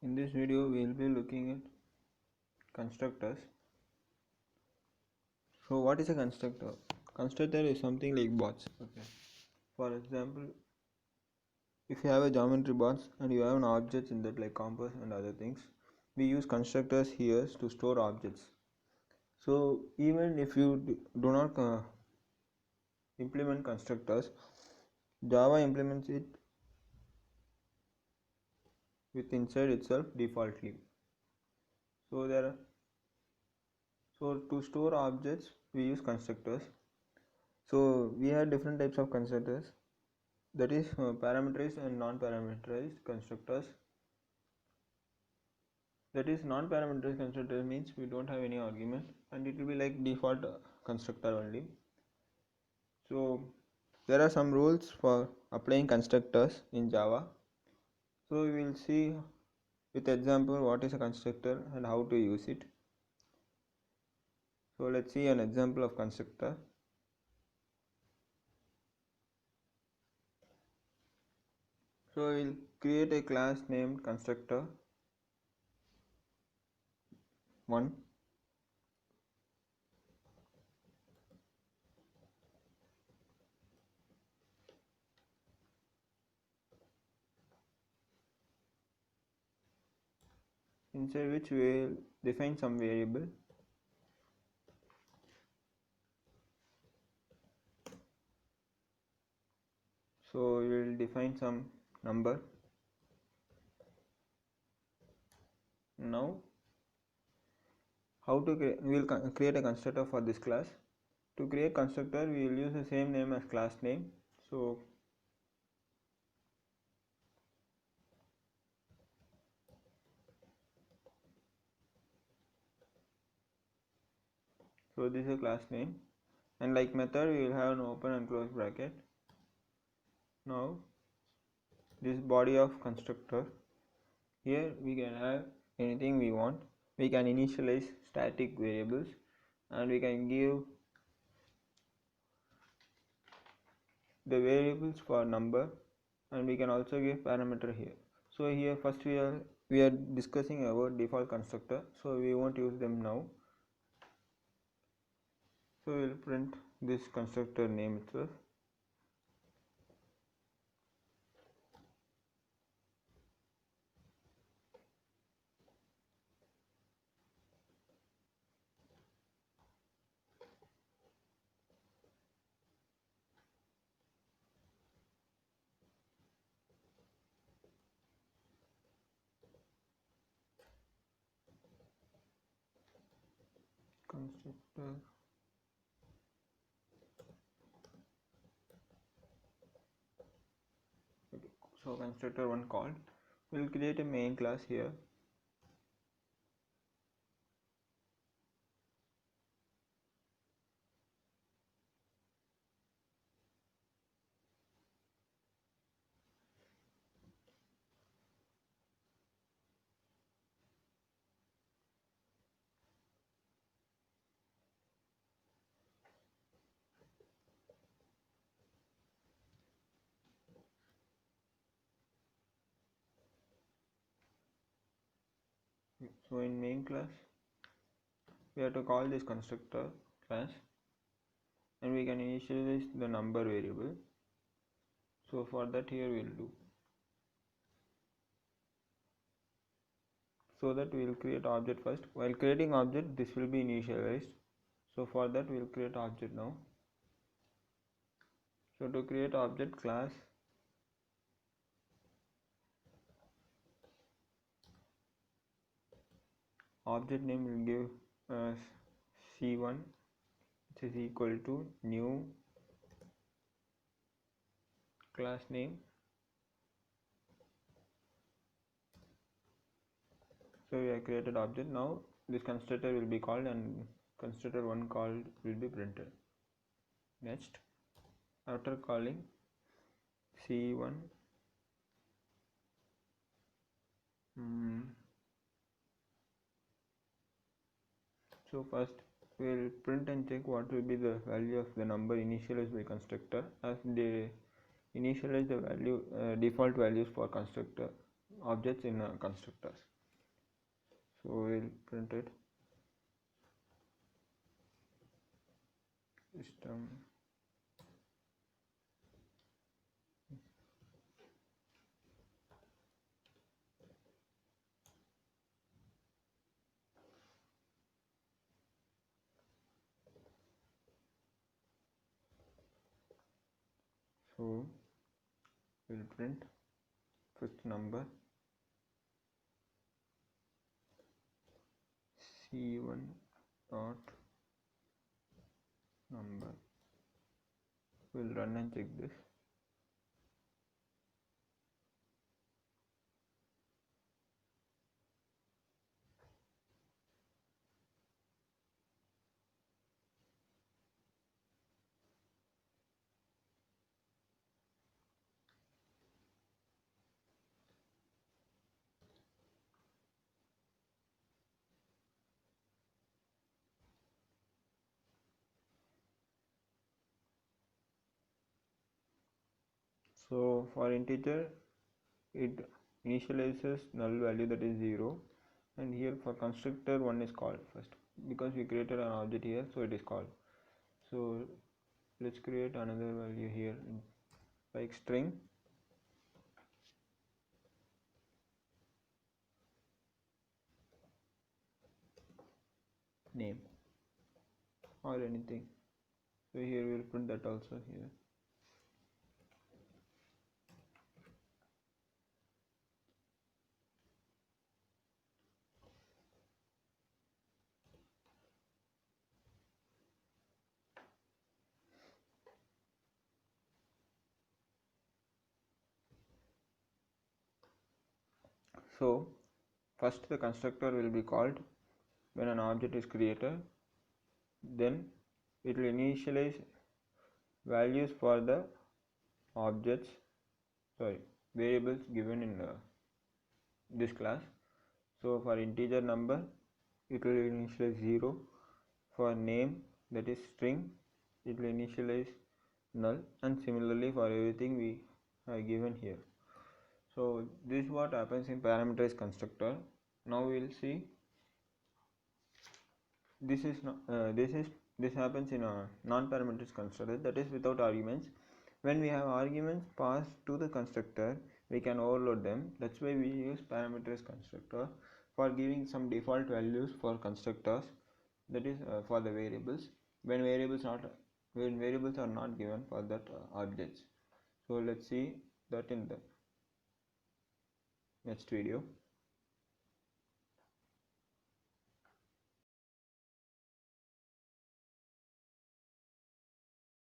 In this video we will be looking at constructors. So what is a constructor? Constructor is something like bots. Okay. For example, if you have a geometry box and you have an objects in that like compass and other things, we use constructors here to store objects. So even if you do not implement constructors, Java implements it with inside itself defaultly. So to store objects we use constructors. So we have different types of constructors, that is parameterized and non-parameterized constructors. That is non-parameterized constructor means we don't have any argument and it will be like default constructor only. So there are some rules for applying constructors in Java. So we will see with example what is a constructor and how to use it. So let's see an example of constructor. So we will create a class named constructor 1. Inside which we will define some variable. So we will define some number. Now how to we will create a constructor for this class. To create constructor we will use the same name as class name. So this is a class name, and like method we will have an open and close bracket. Now this body of constructor, here we can have anything we want. We can initialize static variables and we can give the variables for number, and we can also give parameter here. So here first we are discussing about default constructor, so we won't use them now. So we will print this constructor name itself. Constructor so constructor 1 called. We will create a main class here. So in main class we have to call this constructor class, and we can initialize the number variable. So for that here we will do, so that we will create object first. While creating object, this will be initialized. So for that we will create object now. So to create object class, object name will give c1, which is equal to new class name. So we have created object. Now this constructor will be called and constructor 1 called will be printed. Next, after calling c1, so first we will print and check what will be the value of the number initialized by constructor, as they initialize the value default values for constructor objects in constructors. So we'll print it system so we'll print fifth number c1 dot number. We'll run and check this. So for integer it initializes null value, that is 0, and here for constructor one is called first because we created an object here, so it is called. So let's create another value here like string name or anything. So here we'll print that also here. So first the constructor will be called when an object is created, then it will initialize values for the objects variables given in this class. So for integer number it will initialize 0, for name, that is string, it will initialize null, and similarly for everything we have given here. So this is what happens in parameterized constructor. Now we will see this happens in a non-parameterized constructor, that is without arguments. When we have arguments passed to the constructor, we can overload them. That's why we use parameterized constructor for giving some default values for constructors, that is for the variables when variables are not given for that objects. So let's see that in the next video.